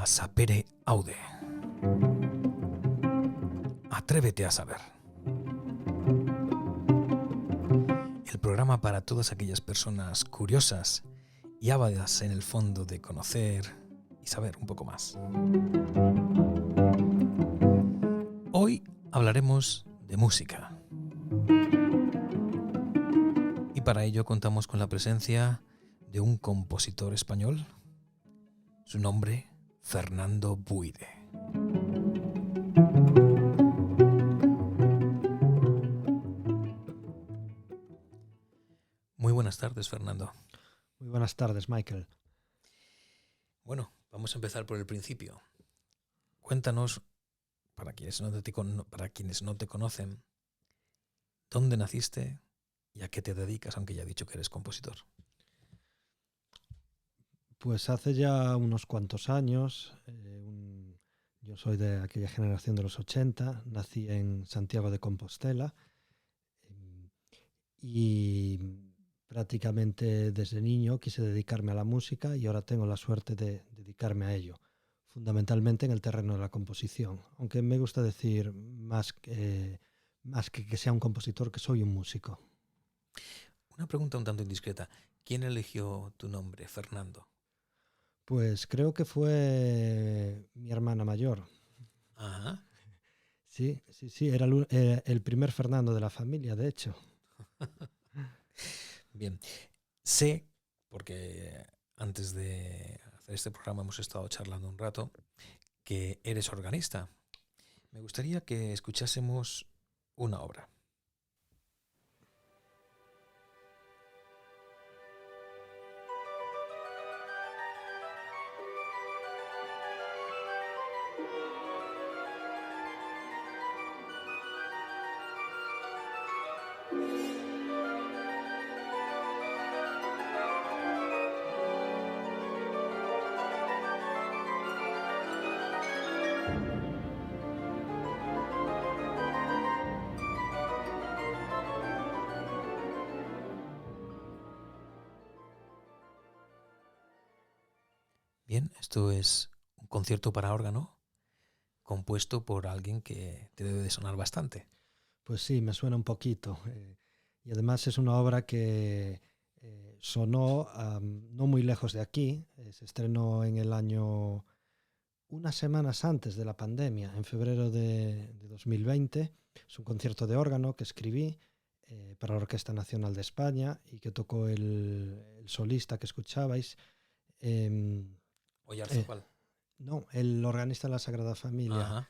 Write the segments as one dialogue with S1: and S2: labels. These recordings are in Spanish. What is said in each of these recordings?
S1: a Sapere Aude. Atrévete a saber. El programa para todas aquellas personas curiosas y ávidas en el fondo de conocer y saber un poco más. Hoy hablaremos de música. Y para ello contamos con la presencia de un compositor español. Su nombre, Fernando Buide. Muy buenas tardes, Fernando.
S2: Muy buenas tardes, Michael.
S1: Bueno, vamos a empezar por el principio. Cuéntanos, para quienes no te conocen, ¿dónde naciste y a qué te dedicas, aunque ya he dicho que eres compositor?
S2: Pues hace ya unos cuantos años, yo soy de aquella generación de los 80, nací en Santiago de Compostela y prácticamente desde niño quise dedicarme a la música y ahora tengo la suerte de dedicarme a ello, fundamentalmente en el terreno de la composición, aunque me gusta decir más que sea un compositor, que soy un músico.
S1: Una pregunta un tanto indiscreta. ¿Quién eligió tu nombre, Fernando?
S2: Pues creo que fue mi hermana mayor.
S1: Ajá.
S2: Sí, era el primer Fernando de la familia, de hecho.
S1: Bien. Sé, porque antes de hacer este programa hemos estado charlando un rato, que eres organista. Me gustaría que escuchásemos una obra. Bien, esto es un concierto para órgano compuesto por alguien que te debe de sonar bastante.
S2: Pues sí, me suena un poquito. Y además es una obra que sonó no muy lejos de aquí. Se estrenó en el año, unas semanas antes de la pandemia, en febrero de 2020. Es un concierto de órgano que escribí para la Orquesta Nacional de España y que tocó el solista que escuchabais.
S1: Oyarzabal.
S2: No, el organista de la Sagrada Familia,
S1: Ajá.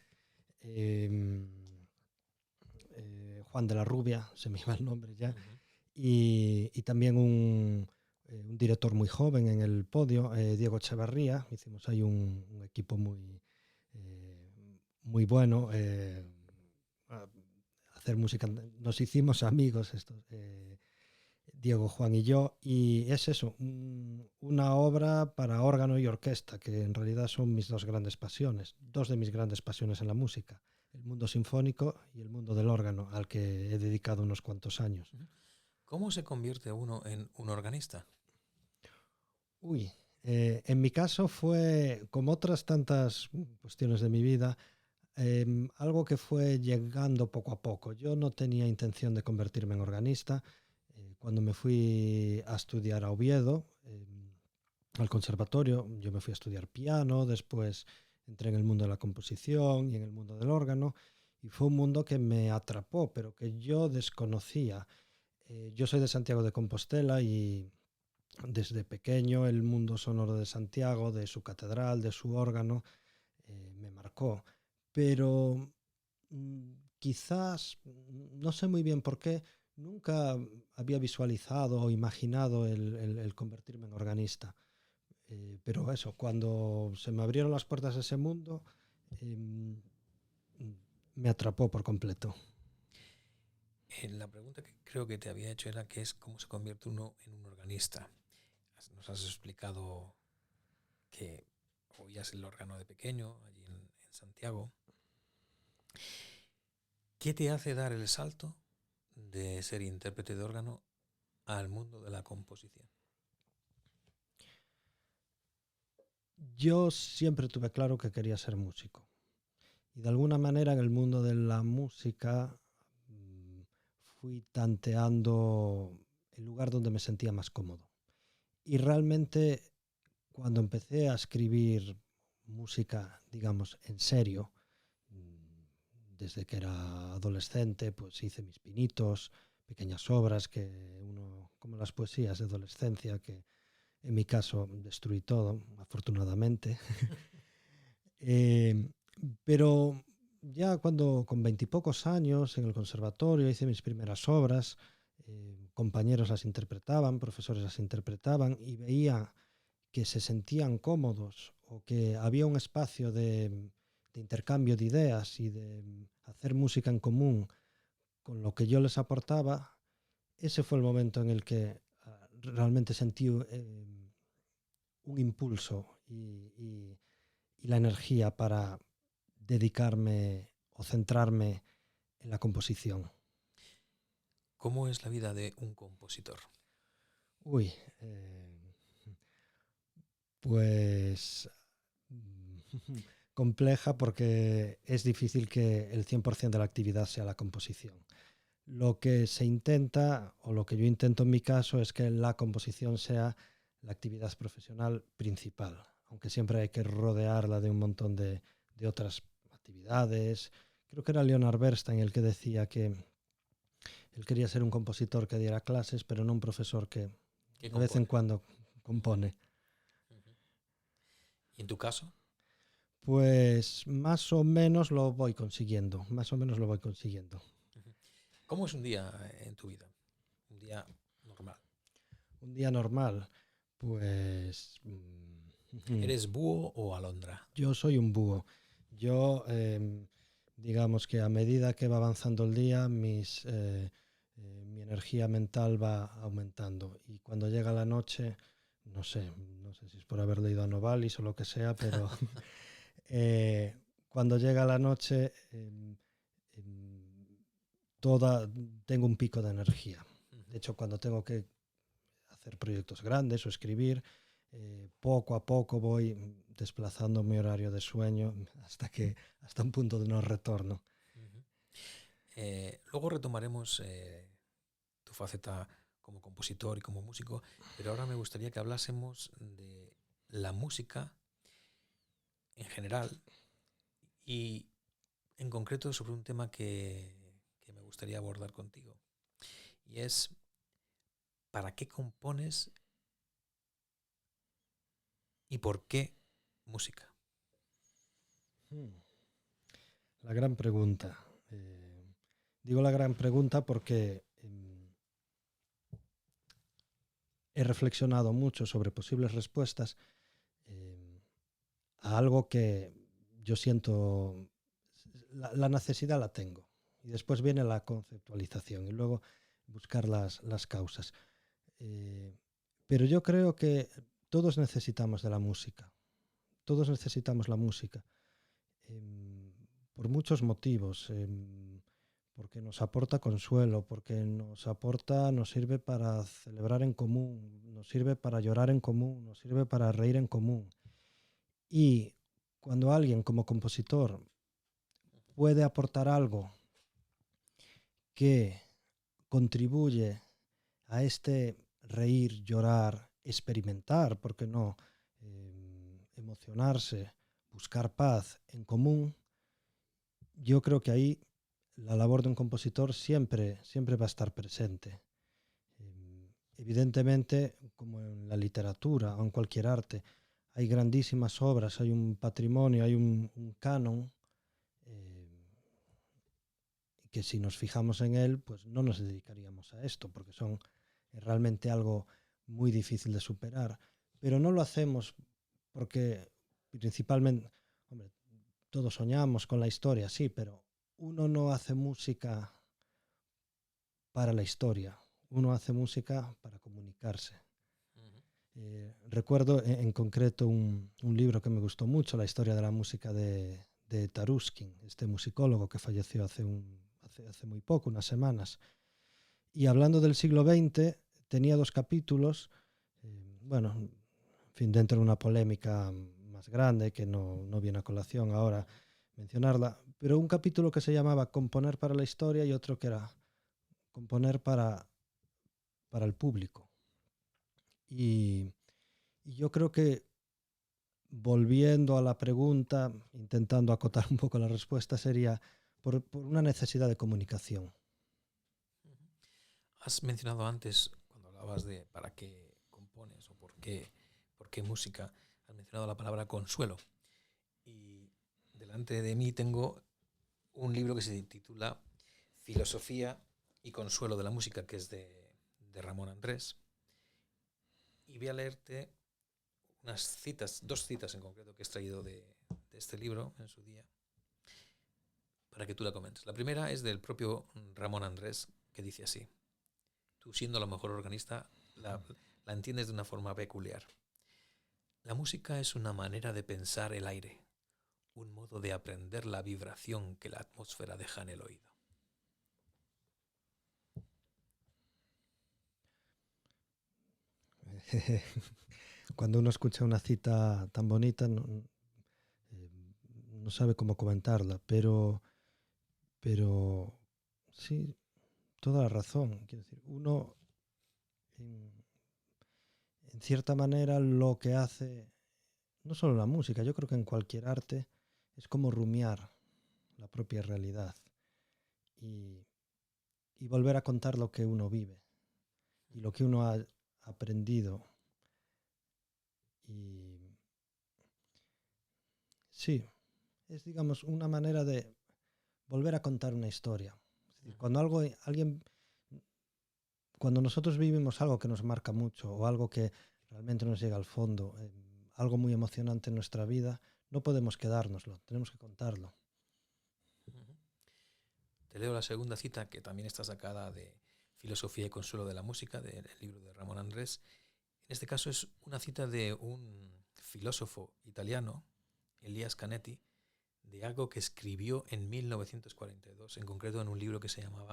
S2: Juan de la Rubia, se me iba el nombre ya,
S1: Uh-huh.
S2: y también un director muy joven en el podio, Diego Echevarría. Hicimos ahí un equipo muy bueno. Hacer música, nos hicimos amigos estos, Diego, Juan y yo, y es eso, una obra para órgano y orquesta, que en realidad son mis dos grandes pasiones, dos de mis grandes pasiones en la música, el mundo sinfónico y el mundo del órgano, al que he dedicado unos cuantos años.
S1: ¿Cómo se convierte uno en un organista?
S2: En mi caso fue, como otras tantas cuestiones de mi vida, algo que fue llegando poco a poco. Yo no tenía intención de convertirme en organista. Cuando me fui a estudiar a Oviedo, al conservatorio, yo me fui a estudiar piano, después entré en el mundo de la composición y en el mundo del órgano, y fue un mundo que me atrapó, pero que yo desconocía. Yo soy de Santiago de Compostela y desde pequeño el mundo sonoro de Santiago, de su catedral, de su órgano, me marcó. Pero quizás, no sé muy bien por qué, nunca había visualizado o imaginado el convertirme en organista. Pero eso, cuando se me abrieron las puertas a ese mundo, me atrapó por completo.
S1: La pregunta que creo que te había hecho era que es cómo se convierte uno en un organista. Nos has explicado que oías el órgano de pequeño allí en Santiago. ¿Qué te hace dar el salto de ser intérprete de órgano al mundo de la composición?
S2: Yo siempre tuve claro que quería ser músico. Y de alguna manera en el mundo de la música fui tanteando el lugar donde me sentía más cómodo. Y realmente cuando empecé a escribir música, digamos, en serio, desde que era adolescente, pues hice mis pinitos, pequeñas obras que uno, como las poesías de adolescencia, que en mi caso destruí todo, afortunadamente. eh, pero ya cuando con 20 y pocos años en el conservatorio hice mis primeras obras, compañeros las interpretaban, profesores las interpretaban y veía que se sentían cómodos o que había un espacio de intercambio de ideas y de hacer música en común con lo que yo les aportaba, ese fue el momento en el que realmente sentí un impulso y la energía para dedicarme o centrarme en la composición.
S1: ¿Cómo es la vida de un compositor?
S2: Uy, pues compleja porque es difícil que el 100% de la actividad sea la composición. Lo que se intenta, o lo que yo intento en mi caso, es que la composición sea la actividad profesional principal, aunque siempre hay que rodearla de un montón de otras actividades. Creo que era Leonard Bernstein el que decía que él quería ser un compositor que diera clases, pero no un profesor que
S1: ¿Qué
S2: de vez en
S1: compone?
S2: cuando compone.
S1: ¿Y en tu caso?
S2: Pues más o menos lo voy consiguiendo, más o menos lo voy consiguiendo.
S1: ¿Cómo es un día en tu vida? Un día normal.
S2: Un día normal, pues
S1: ¿Eres búho o alondra?
S2: yo soy un búho. Yo, digamos que a medida que va avanzando el día, mi energía mental va aumentando. Y cuando llega la noche, no sé si es por haber leído a Novalis o lo que sea, pero eh, cuando llega la noche, toda, tengo un pico de energía. De hecho, cuando tengo que hacer proyectos grandes o escribir, poco a poco voy desplazando mi horario de sueño hasta un punto de no retorno.
S1: Luego retomaremos tu faceta como compositor y como músico, pero ahora me gustaría que hablásemos de la música en general y en concreto sobre un tema que me gustaría abordar contigo. Y es, ¿para qué compones y por qué música?
S2: La gran pregunta. Digo la gran pregunta porque he reflexionado mucho sobre posibles respuestas a algo que yo siento, la necesidad la tengo. Y después viene la conceptualización y luego buscar las causas. Pero yo creo que todos necesitamos de la música. Todos necesitamos la música. Por muchos motivos. Porque nos aporta consuelo, porque nos sirve para celebrar en común, nos sirve para llorar en común, nos sirve para reír en común. Y cuando alguien como compositor puede aportar algo que contribuye a este reír, llorar, experimentar, ¿por qué no? Emocionarse, buscar paz en común, yo creo que ahí la labor de un compositor siempre va a estar presente. Evidentemente, como en la literatura o en cualquier arte, hay grandísimas obras, hay un patrimonio, hay un canon que si nos fijamos en él, pues no nos dedicaríamos a esto, porque son realmente algo muy difícil de superar. Pero no lo hacemos porque principalmente, hombre, todos soñamos con la historia, sí, pero uno no hace música para la historia, uno hace música para comunicarse. Recuerdo en concreto un libro que me gustó mucho, la historia de la música de Taruskin, este musicólogo que falleció hace muy poco, unas semanas. Y hablando del siglo XX, tenía 2 capítulos, bueno, en fin, dentro de una polémica más grande, que no viene a colación ahora mencionarla, pero un capítulo que se llamaba Componer para la historia y otro que era Componer para el público. Y yo creo que, volviendo a la pregunta, intentando acotar un poco la respuesta, sería por una necesidad de comunicación.
S1: Has mencionado antes, cuando hablabas de para qué compones o por qué música, has mencionado la palabra consuelo. Y delante de mí tengo un libro que se titula Filosofía y Consuelo de la Música, que es de Ramón Andrés. Y voy a leerte dos citas en concreto que he extraído de este libro en su día, para que tú la comentes. La primera es del propio Ramón Andrés, que dice así: tú, siendo la mejor organista, la entiendes de una forma peculiar. La música es una manera de pensar el aire, un modo de aprender la vibración que la atmósfera deja en el oído.
S2: Cuando uno escucha una cita tan bonita, no sabe cómo comentarla, pero sí, toda la razón. Quiero decir, uno, en cierta manera, lo que hace, no solo la música, yo creo que en cualquier arte, es como rumiar la propia realidad y, y volver a contar lo que uno vive y lo que uno ha aprendido. Y sí, es, digamos, una manera de volver a contar una historia. Es decir, cuando nosotros vivimos algo que nos marca mucho o algo que realmente nos llega al fondo, algo muy emocionante en nuestra vida, no podemos quedárnoslo, tenemos que contarlo.
S1: Te leo la segunda cita, que también está sacada de Filosofía y Consuelo de la Música, del libro de Ramón Andrés. En este caso es una cita de un filósofo italiano, Elias Canetti, de algo que escribió en 1942, en concreto en un libro que se llama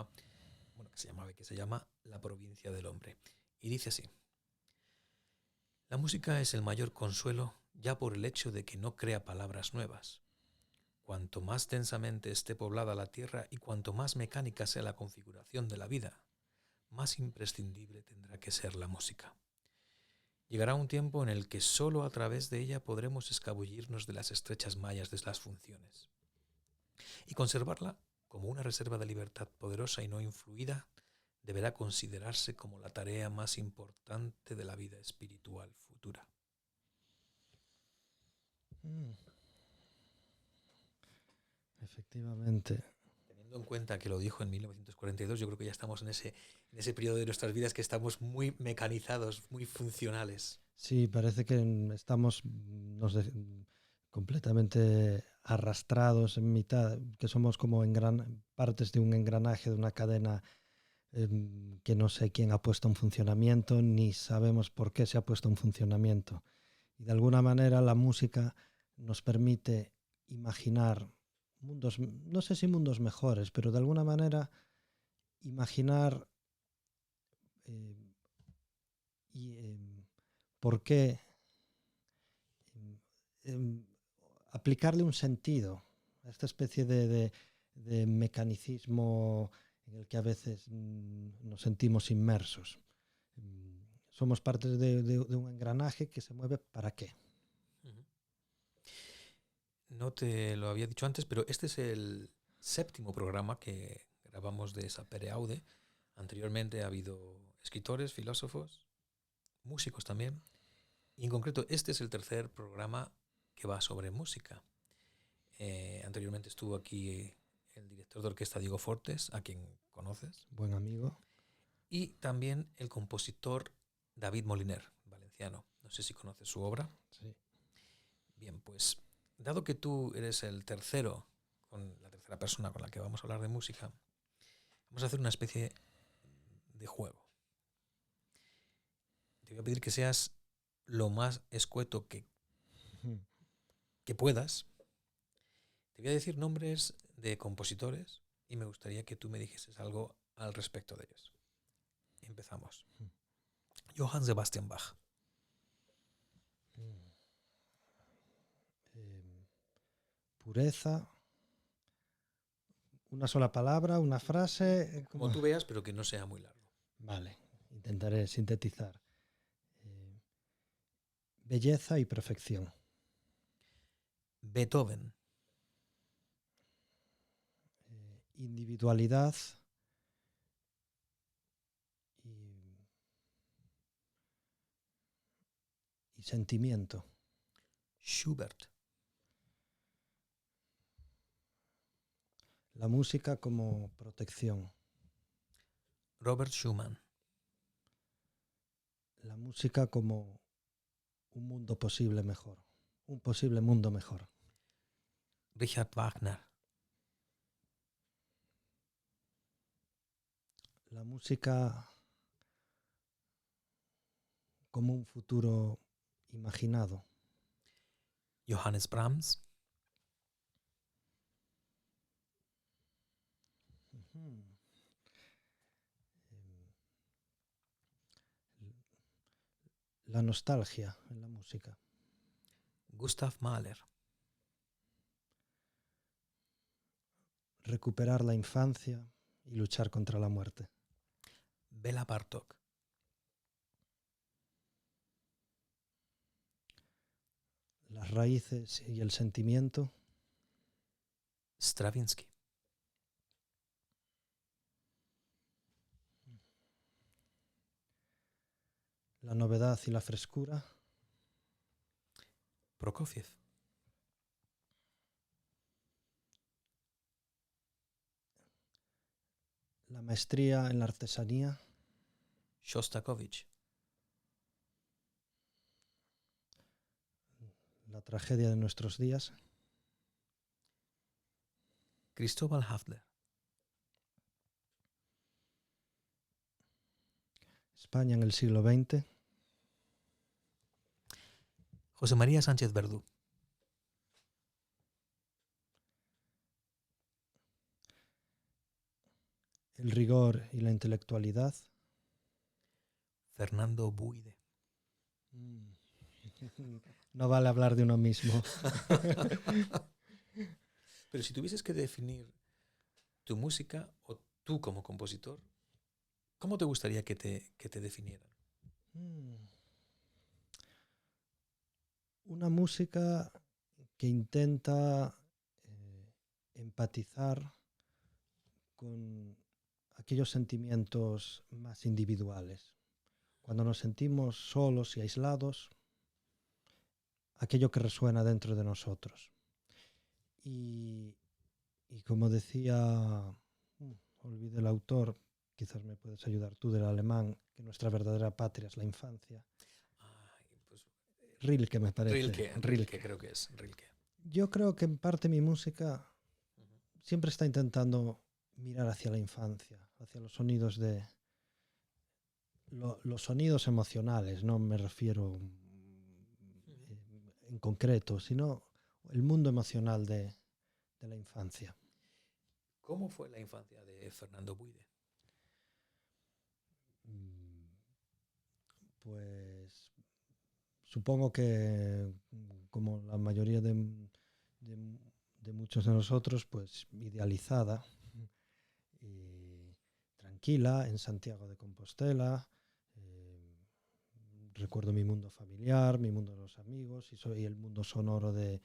S1: La provincia del hombre. Y dice así: la música es el mayor consuelo ya por el hecho de que no crea palabras nuevas. Cuanto más densamente esté poblada la tierra y cuanto más mecánica sea la configuración de la vida, más imprescindible tendrá que ser la música. Llegará un tiempo en el que sólo a través de ella podremos escabullirnos de las estrechas mallas de las funciones. Y conservarla como una reserva de libertad poderosa y no influida deberá considerarse como la tarea más importante de la vida espiritual futura.
S2: Efectivamente.
S1: Teniendo en cuenta que lo dijo en 1942, yo creo que ya estamos en ese periodo de nuestras vidas que estamos muy mecanizados, muy funcionales.
S2: Sí, parece que estamos completamente arrastrados en mitad, que somos como partes de un engranaje, de una cadena que no sé quién ha puesto en funcionamiento, ni sabemos por qué se ha puesto en funcionamiento. Y de alguna manera la música nos permite imaginar mundos, no sé si mundos mejores, pero de alguna manera imaginar por qué, aplicarle un sentido a esta especie de mecanicismo en el que a veces nos sentimos inmersos. Somos parte de un engranaje que se mueve ¿para qué?
S1: No te lo había dicho antes, pero este es el 7º programa que grabamos de Sapere Aude. Anteriormente ha habido escritores, filósofos, músicos también. Y en concreto este es el 3er programa que va sobre música. Anteriormente estuvo aquí el director de orquesta Diego Fortes, a quien conoces.
S2: Buen amigo.
S1: Y también el compositor David Moliner, valenciano. No sé si conoces su obra.
S2: Sí.
S1: Bien, pues dado que tú eres la tercera persona con la que vamos a hablar de música, vamos a hacer una especie de juego. Te voy a pedir que seas lo más escueto que puedas. Te voy a decir nombres de compositores y me gustaría que tú me dijeses algo al respecto de ellos. Empezamos. Johann Sebastian Bach.
S2: pureza, una sola palabra, una frase.
S1: Como tú veas, pero que no sea muy largo.
S2: Vale, intentaré sintetizar. Belleza y perfección.
S1: Beethoven.
S2: Individualidad y sentimiento.
S1: Schubert.
S2: La música como protección.
S1: Robert Schumann.
S2: La música como un mundo posible mejor. Un posible mundo mejor.
S1: Richard Wagner.
S2: La música como un futuro imaginado.
S1: Johannes Brahms.
S2: La nostalgia en la música.
S1: Gustav Mahler.
S2: Recuperar la infancia y luchar contra la muerte.
S1: Bela Bartok.
S2: Las raíces y el sentimiento.
S1: Stravinsky.
S2: La novedad y la frescura.
S1: Prokofiev.
S2: La maestría en la artesanía.
S1: Shostakovich.
S2: La tragedia de nuestros días.
S1: Cristóbal Hafler.
S2: España en el siglo XX.
S1: José María Sánchez Verdú.
S2: El rigor y la intelectualidad.
S1: Fernando Buide.
S2: No vale hablar de uno mismo.
S1: Pero si tuvieses que definir tu música o tú como compositor, ¿cómo te gustaría que te definieran?
S2: Una música que intenta empatizar con aquellos sentimientos más individuales. Cuando nos sentimos solos y aislados, aquello que resuena dentro de nosotros. Y como decía, olvidé el autor, quizás me puedes ayudar tú, del alemán, que nuestra verdadera patria es la infancia.
S1: Pues,
S2: Rilke, me parece.
S1: Rilke, creo que es Rilke.
S2: Yo creo que en parte mi música siempre está intentando mirar hacia la infancia, hacia los sonidos los sonidos emocionales, no me refiero en concreto, sino el mundo emocional de la infancia.
S1: ¿Cómo fue la infancia de Fernando Buide?
S2: Pues supongo que, como la mayoría de muchos de nosotros, pues idealizada y tranquila en Santiago de Compostela. Recuerdo mi mundo familiar, mi mundo de los amigos y el mundo sonoro de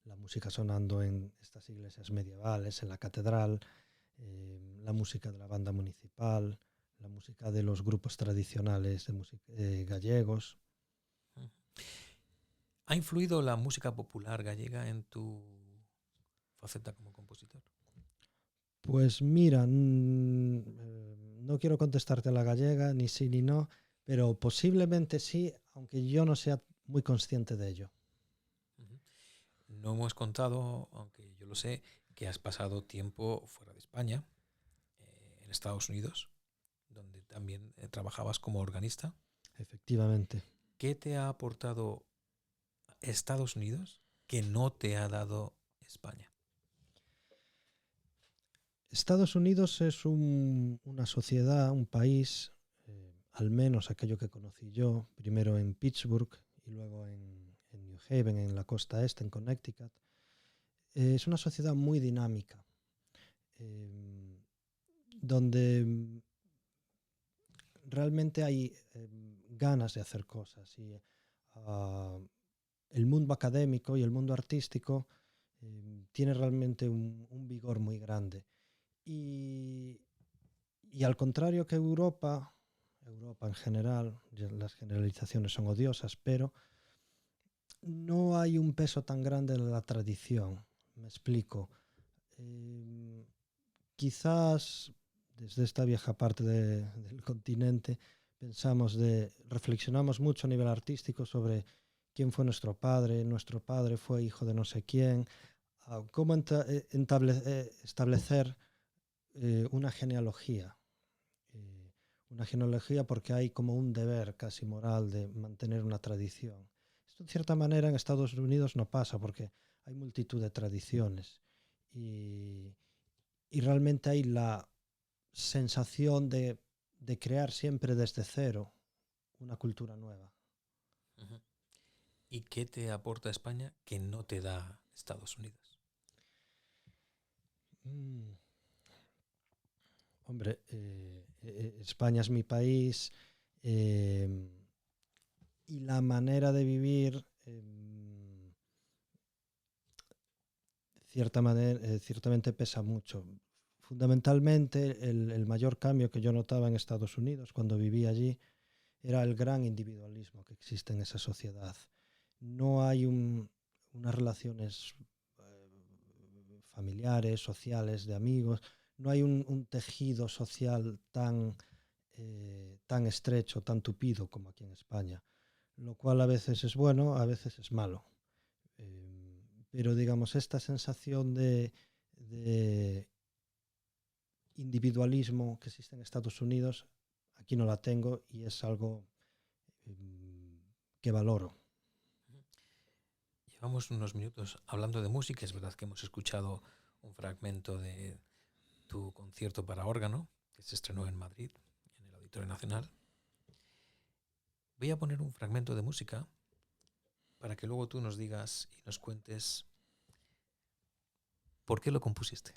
S2: la música sonando en estas iglesias medievales, en la catedral, la música de la banda municipal, la música de los grupos tradicionales de gallegos.
S1: ¿Ha influido la música popular gallega en tu faceta como compositor?
S2: Pues mira, no quiero contestarte a la gallega, ni sí ni no, pero posiblemente sí, aunque yo no sea muy consciente de ello.
S1: No hemos contado, aunque yo lo sé, que has pasado tiempo fuera de España, en Estados Unidos, donde también trabajabas como organista.
S2: Efectivamente.
S1: ¿Qué te ha aportado Estados Unidos que no te ha dado España?
S2: Estados Unidos es una sociedad, un país, al menos aquello que conocí yo, primero en Pittsburgh y luego en New Haven, en la costa este, en Connecticut. Es una sociedad muy dinámica, donde realmente hay ganas de hacer cosas y el mundo académico y el mundo artístico tiene realmente un vigor muy grande. Y al contrario que Europa en general, las generalizaciones son odiosas, pero no hay un peso tan grande en la tradición. Me explico. Quizás desde esta vieja parte del continente reflexionamos mucho a nivel artístico sobre quién fue nuestro padre fue hijo de no sé quién, cómo establecer una genealogía. Una genealogía porque hay como un deber casi moral de mantener una tradición. Esto, en cierta manera, en Estados Unidos no pasa porque hay multitud de tradiciones y realmente hay la sensación de crear siempre desde cero una cultura nueva.
S1: Uh-huh. ¿Y qué te aporta España que no te da Estados Unidos?
S2: Hombre, España es mi país y la manera de vivir ciertamente pesa mucho. Fundamentalmente, el mayor cambio que yo notaba en Estados Unidos cuando vivía allí era el gran individualismo que existe en esa sociedad. No hay unas relaciones familiares, sociales, de amigos, no hay un tejido social tan estrecho, tan tupido como aquí en España, lo cual a veces es bueno, a veces es malo. Pero digamos, esta sensación de individualismo que existe en Estados Unidos, aquí no la tengo y es algo que valoro.
S1: Llevamos unos minutos hablando de música. Es verdad que hemos escuchado un fragmento de tu concierto para órgano, que se estrenó en Madrid, en el Auditorio Nacional. Voy a poner un fragmento de música para que luego tú nos digas y nos cuentes por qué lo compusiste.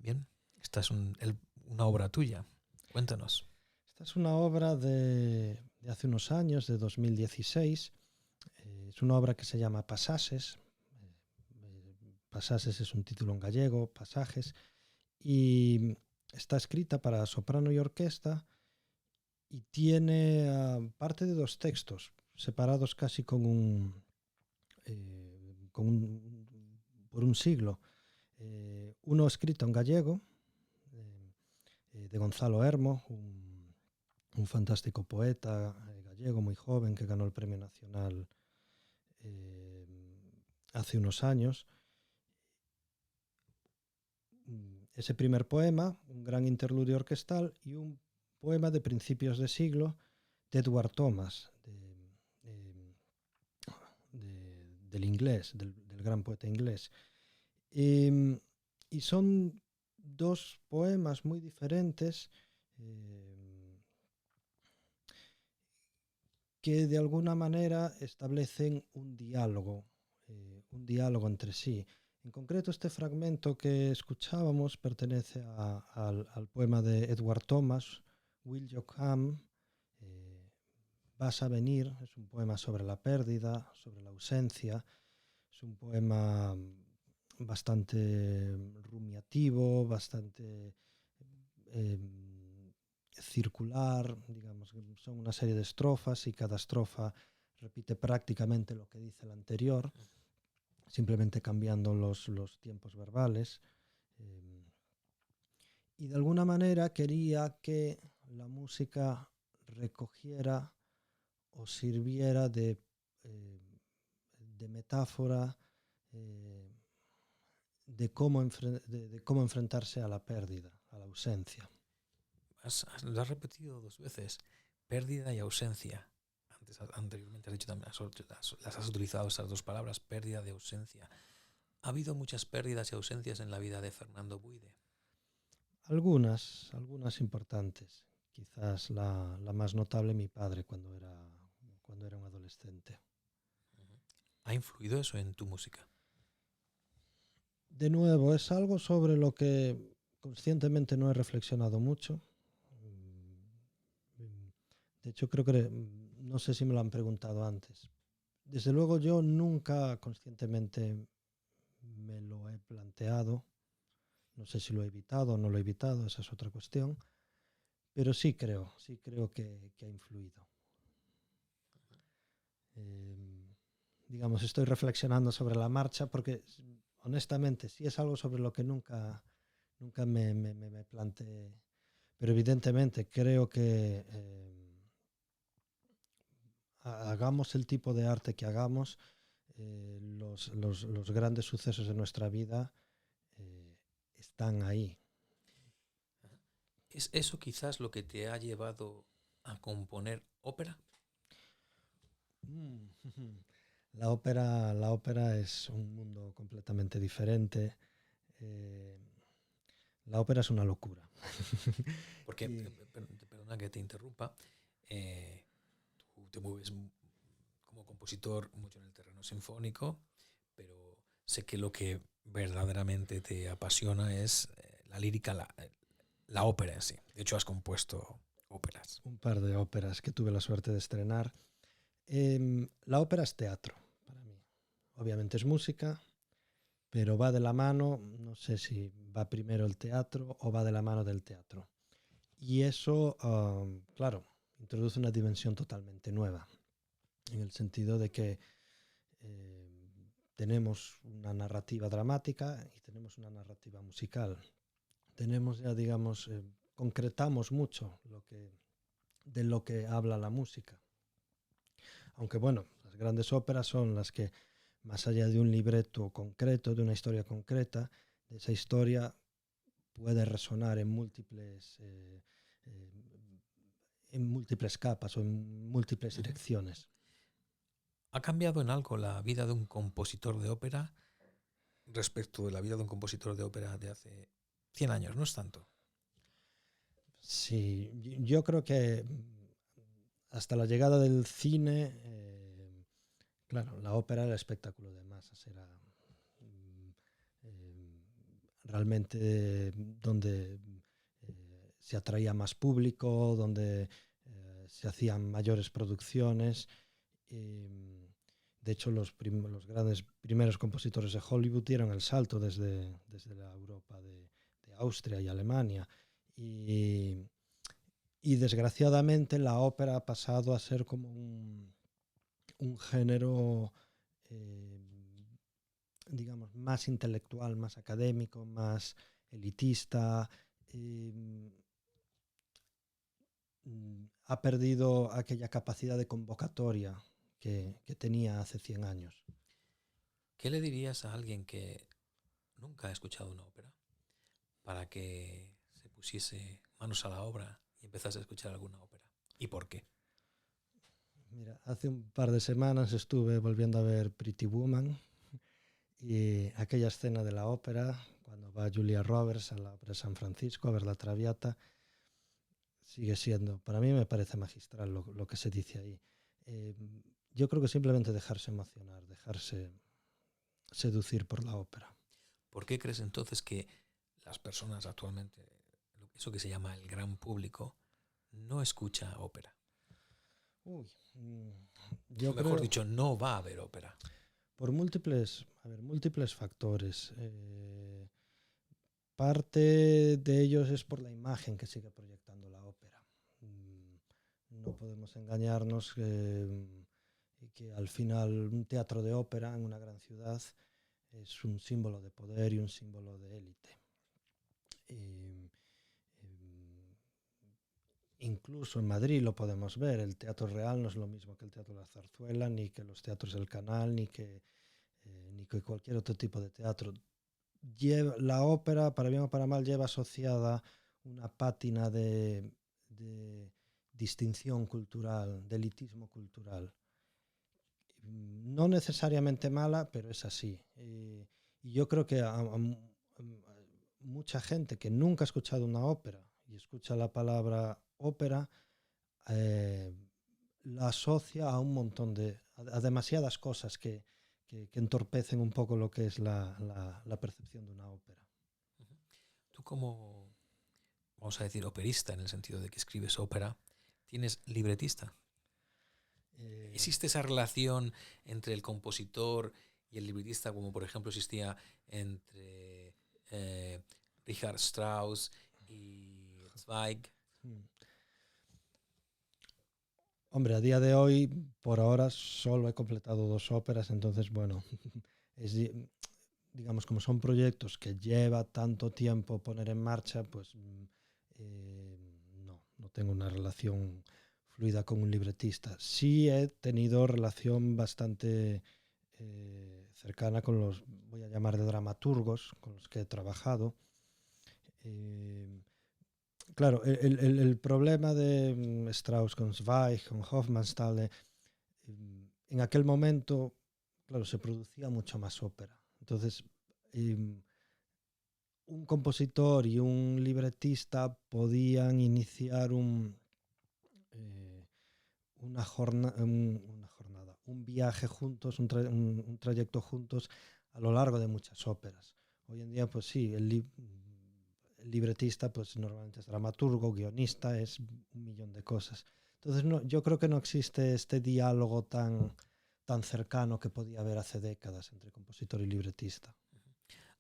S1: Bien, esta es una obra tuya. Cuéntanos.
S2: Esta es una obra de hace unos años, de 2016. Es una obra que se llama Pasajes. Pasajes es un título en gallego, Pasajes, y está escrita para soprano y orquesta y tiene parte de dos textos separados casi por un siglo. Uno escrito en gallego, de Gonzalo Hermo, un fantástico poeta gallego muy joven que ganó el Premio Nacional hace unos años. Ese primer poema, un gran interludio orquestal, y un poema de principios de siglo de Edward Thomas, del inglés, del gran poeta inglés. Y son dos poemas muy diferentes que de alguna manera establecen un diálogo entre sí. En concreto, este fragmento que escuchábamos pertenece al poema de Edward Thomas, Will You Come? Vas a venir. Es un poema sobre la pérdida, sobre la ausencia. Es un poema bastante rumiativo, bastante circular, digamos, son una serie de estrofas y cada estrofa repite prácticamente lo que dice la anterior, simplemente cambiando los tiempos verbales. Y de alguna manera quería que la música recogiera o sirviera de metáfora de cómo enfrentarse a la pérdida, a la ausencia.
S1: Lo has repetido 2 veces, pérdida y ausencia. Anteriormente has dicho también, las has utilizado esas 2 palabras, pérdida y ausencia. ¿Ha habido muchas pérdidas y ausencias en la vida de Fernando Buide?
S2: Algunas importantes. Quizás la más notable, mi padre, cuando era un adolescente.
S1: ¿Ha influido eso en tu música?
S2: De nuevo, es algo sobre lo que conscientemente no he reflexionado mucho. De hecho, creo que no sé si me lo han preguntado antes. Desde luego, yo nunca conscientemente me lo he planteado. No sé si lo he evitado o no lo he evitado, esa es otra cuestión. Pero sí creo que ha influido. Digamos, estoy reflexionando sobre la marcha porque, honestamente, sí es algo sobre lo que nunca me planteé. Pero evidentemente creo que hagamos el tipo de arte que hagamos, los grandes sucesos de nuestra vida están ahí.
S1: ¿Es eso quizás lo que te ha llevado a componer ópera?
S2: La ópera es un mundo completamente diferente. La ópera es una locura.
S1: Porque, perdona que te interrumpa, tú te mueves como compositor mucho en el terreno sinfónico, pero sé que lo que verdaderamente te apasiona es la lírica, la ópera en sí. De hecho, has compuesto óperas.
S2: Un par de óperas que tuve la suerte de estrenar. La ópera es teatro para mí. Obviamente es música, pero va de la mano, no sé si va primero el teatro o va de la mano del teatro. Y eso, claro, introduce una dimensión totalmente nueva, en el sentido de que tenemos una narrativa dramática y tenemos una narrativa musical. Tenemos ya, digamos, concretamos mucho de lo que habla la música. Aunque bueno, las grandes óperas son las que, más allá de un libreto concreto, de una historia concreta, de esa historia puede resonar en múltiples capas o en múltiples direcciones.
S1: ¿Ha cambiado en algo la vida de un compositor de ópera respecto de la vida de un compositor de ópera de hace 100 años? No es tanto.
S2: Sí, yo creo que hasta la llegada del cine, claro, la ópera era el espectáculo de masas, era realmente donde se atraía más público, donde se hacían mayores producciones. De hecho, los grandes primeros compositores de Hollywood dieron el salto desde la Europa de Austria y Alemania. Y desgraciadamente la ópera ha pasado a ser como un género, digamos, más intelectual, más académico, más elitista. Ha perdido aquella capacidad de convocatoria que tenía hace 100 años.
S1: ¿Qué le dirías a alguien que nunca ha escuchado una ópera para que se pusiese manos a la obra y empezase a escuchar alguna ópera? ¿Y por qué?
S2: Mira, hace un par de semanas estuve volviendo a ver Pretty Woman y aquella escena de la ópera, cuando va Julia Roberts a la ópera de San Francisco a ver la Traviata, sigue siendo, para mí me parece magistral lo que se dice ahí. Yo creo que simplemente dejarse emocionar, dejarse seducir por la ópera.
S1: ¿Por qué crees entonces que las personas actualmente, eso que se llama el gran público, no escucha ópera?
S2: Uy,
S1: O
S2: yo
S1: mejor
S2: creo,
S1: dicho, no va a ver ópera.
S2: por múltiples factores. Parte de ellos es por la imagen que sigue proyectando la ópera. No podemos engañarnos que al final un teatro de ópera en una gran ciudad es un símbolo de poder y un símbolo de élite. incluso en Madrid lo podemos ver. El Teatro Real no es lo mismo que el Teatro de la Zarzuela, ni que los teatros del Canal, ni que cualquier otro tipo de teatro. La ópera, para bien o para mal, lleva asociada una pátina de distinción cultural, de elitismo cultural. No necesariamente mala, pero es así. Y yo creo que a mucha gente que nunca ha escuchado una ópera y escucha la palabra ópera, eh, la asocia a un montón a demasiadas cosas que entorpecen un poco lo que es la percepción de una ópera.
S1: Tú como, vamos a decir, operista, en el sentido de que escribes ópera, ¿tienes libretista? ¿Existe esa relación entre el compositor y el libretista, como por ejemplo existía entre Richard Strauss y Zweig?
S2: Hombre, a día de hoy, por ahora, solo he completado 2 óperas, entonces, bueno, es, digamos, como son proyectos que lleva tanto tiempo poner en marcha, pues no tengo una relación fluida con un libretista. Sí he tenido relación bastante cercana con los, voy a llamar de dramaturgos, con los que he trabajado. Claro, el problema de Strauss con Zweig, con Hofmannsthal, en aquel momento, claro, se producía mucho más ópera. Entonces, un compositor y un libretista podían iniciar una jornada, un viaje juntos, un trayecto juntos a lo largo de muchas óperas. Hoy en día, pues sí, el libretista pues normalmente es dramaturgo, guionista, es un millón de cosas. Entonces yo creo que no existe este diálogo tan cercano que podía haber hace décadas entre compositor y libretista.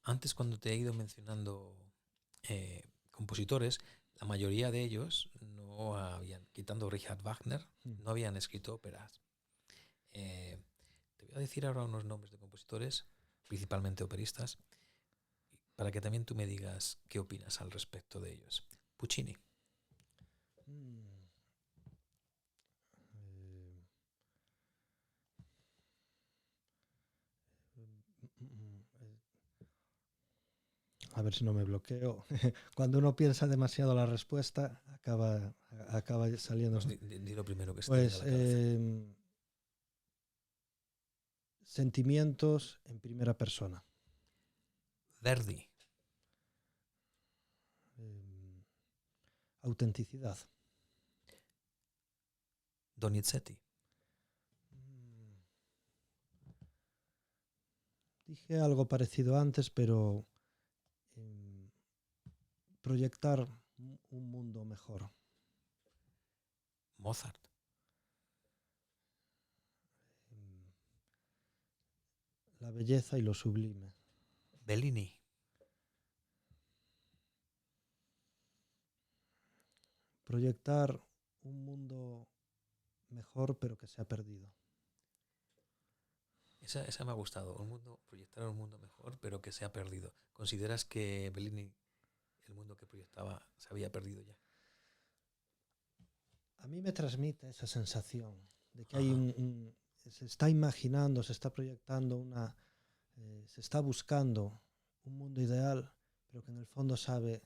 S1: Antes, cuando te he ido mencionando compositores, la mayoría de ellos no habían, quitando Richard Wagner, no habían escrito óperas. Te voy a decir ahora unos nombres de compositores, principalmente operistas, para que también tú me digas qué opinas al respecto de ellos. Puccini.
S2: A ver si no me bloqueo. Cuando uno piensa demasiado la respuesta, acaba saliendo.
S1: Pues di lo primero que se te venga
S2: Pues
S1: a la cabeza.
S2: sentimientos en primera persona.
S1: Verdi.
S2: Autenticidad.
S1: Donizetti.
S2: Dije algo parecido antes, pero proyectar un mundo mejor.
S1: Mozart.
S2: La belleza y lo sublime.
S1: Bellini.
S2: Proyectar un mundo mejor, pero que se ha perdido.
S1: Esa me ha gustado. Proyectar un mundo mejor, pero que se ha perdido. ¿Consideras que Bellini, el mundo que proyectaba, se había perdido ya?
S2: A mí me transmite esa sensación de que hay se está imaginando, se está proyectando se está buscando un mundo ideal, pero que en el fondo sabe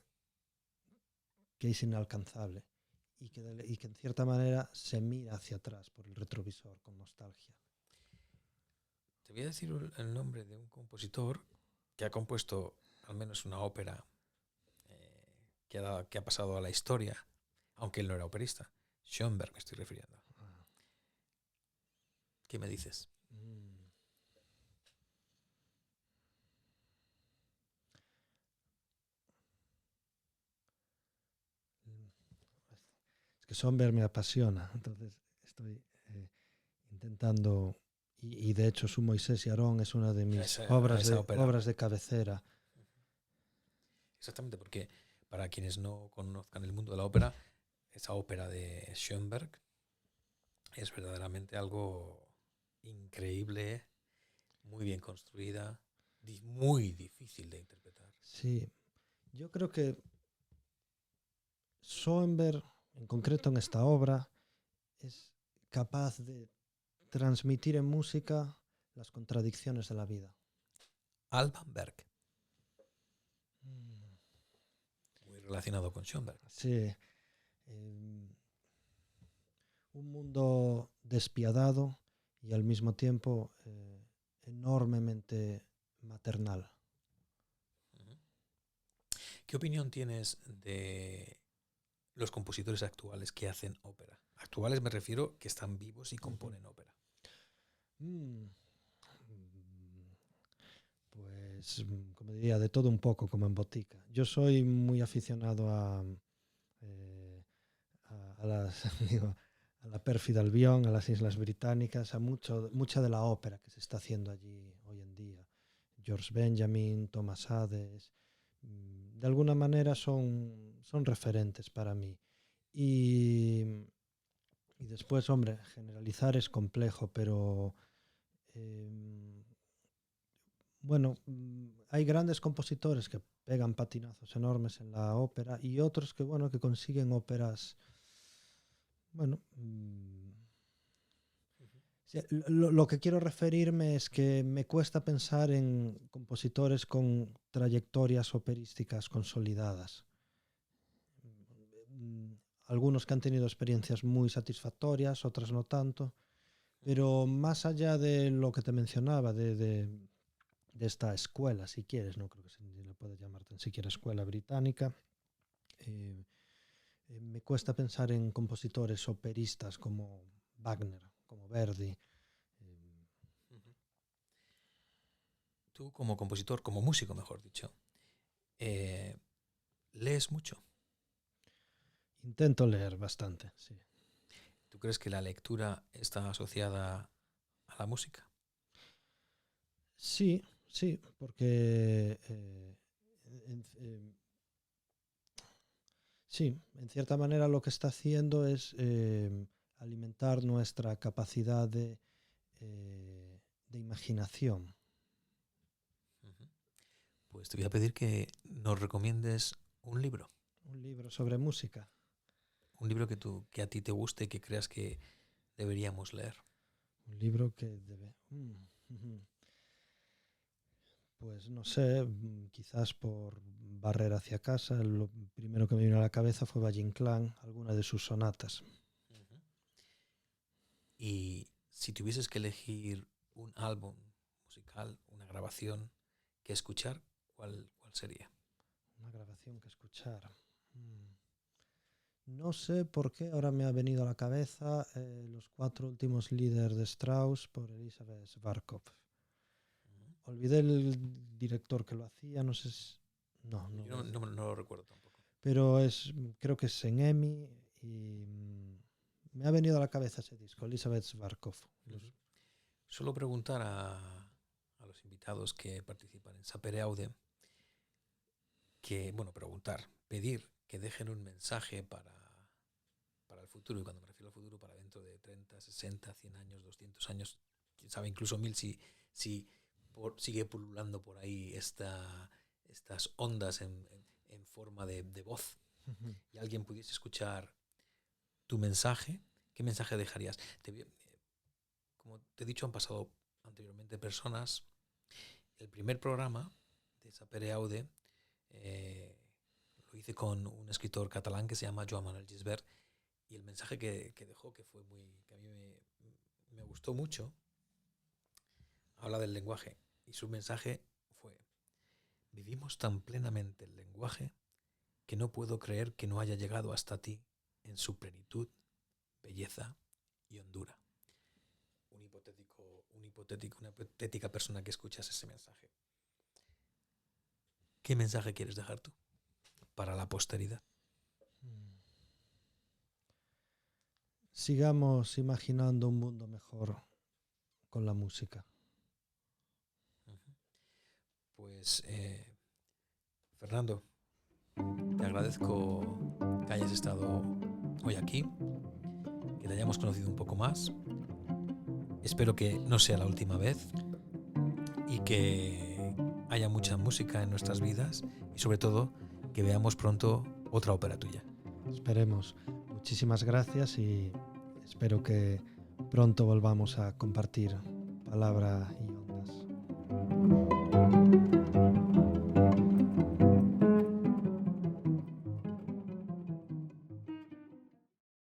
S2: que es inalcanzable y que en cierta manera se mira hacia atrás por el retrovisor con nostalgia.
S1: Te voy a decir el nombre de un compositor que ha compuesto al menos una ópera que ha pasado a la historia, aunque él no era operista. Schoenberg me estoy refiriendo. ¿Qué me dices?
S2: Es que Schoenberg me apasiona, entonces estoy intentando, y de hecho su Moisés y Aarón es una de mis obras de cabecera.
S1: Exactamente, porque para quienes no conozcan el mundo de la ópera, esa ópera de Schoenberg es verdaderamente algo increíble, muy bien construida, muy difícil de interpretar.
S2: Sí, yo creo que Schoenberg, en concreto en esta obra, es capaz de transmitir en música las contradicciones de la vida.
S1: Alban Berg, muy relacionado con Schoenberg.
S2: Sí. Un mundo despiadado y al mismo tiempo enormemente maternal.
S1: ¿Qué opinión tienes de los compositores actuales que hacen ópera? Actuales me refiero que están vivos y componen ópera.
S2: Pues, como diría, de todo un poco, como en botica. Yo soy muy aficionado a digo, a la pérfida Albión, a las Islas Británicas, a mucha de la ópera que se está haciendo allí hoy en día. George Benjamin, Thomas Hades, de alguna manera son referentes para mí. Y después, hombre, generalizar es complejo, pero bueno, hay grandes compositores que pegan patinazos enormes en la ópera y otros que, bueno, que consiguen óperas, bueno, lo que quiero referirme es que me cuesta pensar en compositores con trayectorias operísticas consolidadas. Algunos que han tenido experiencias muy satisfactorias, otras no tanto, pero más allá de lo que te mencionaba, de esta escuela, si quieres, no creo que se le puede llamar tan siquiera escuela británica, me cuesta pensar en compositores operistas como Wagner, como Verdi.
S1: Tú como compositor, como músico, mejor dicho, ¿lees mucho?
S2: Intento leer bastante, sí.
S1: ¿Tú crees que la lectura está asociada a la música?
S2: Sí, porque sí, en cierta manera lo que está haciendo es alimentar nuestra capacidad de imaginación.
S1: Pues te voy a pedir que nos recomiendes un libro.
S2: Un libro sobre música.
S1: Un libro que a ti te guste y que creas que deberíamos leer.
S2: Un libro que debe... Pues no sé, quizás por barrer hacia casa, lo primero que me vino a la cabeza fue Valle Inclán, alguna de sus sonatas.
S1: Y si tuvieses que elegir un álbum musical, una grabación que escuchar, ¿cuál sería?
S2: Una grabación que escuchar. No sé por qué ahora me ha venido a la cabeza los 4 últimos líderes de Strauss por Elisabeth Schwarzkopf. Olvidé el director que lo hacía, no sé si... No
S1: lo recuerdo tampoco.
S2: Pero creo que es en EMI y me ha venido a la cabeza ese disco, Elisabeth Schwarzkopf.
S1: Suelo preguntar a los invitados que participan en Sapere Aude pedir que dejen un mensaje para el futuro, y cuando me refiero al futuro, para dentro de 30, 60, 100 años, 200 años, quién sabe, incluso 1000, si sigue pululando por ahí estas ondas en forma de voz, y alguien pudiese escuchar tu mensaje, ¿qué mensaje dejarías? Como te he dicho, han pasado anteriormente personas. El primer programa de Sapere Aude lo hice con un escritor catalán que se llama Joan Manuel Gisbert, y el mensaje que dejó, que a mí me gustó mucho, habla del lenguaje, y su mensaje fue: vivimos tan plenamente el lenguaje que no puedo creer que no haya llegado hasta ti en su plenitud, belleza y hondura. Una hipotética persona que escuchas ese mensaje. ¿Qué mensaje quieres dejar tú para la posteridad?
S2: Sigamos imaginando un mundo mejor con la música.
S1: Pues, Fernando, te agradezco que hayas estado hoy aquí, que te hayamos conocido un poco más. Espero que no sea la última vez y que haya mucha música en nuestras vidas, y sobre todo que veamos pronto otra ópera tuya.
S2: Esperemos. muchísimas gracias y espero que pronto volvamos a compartir palabra y ondas.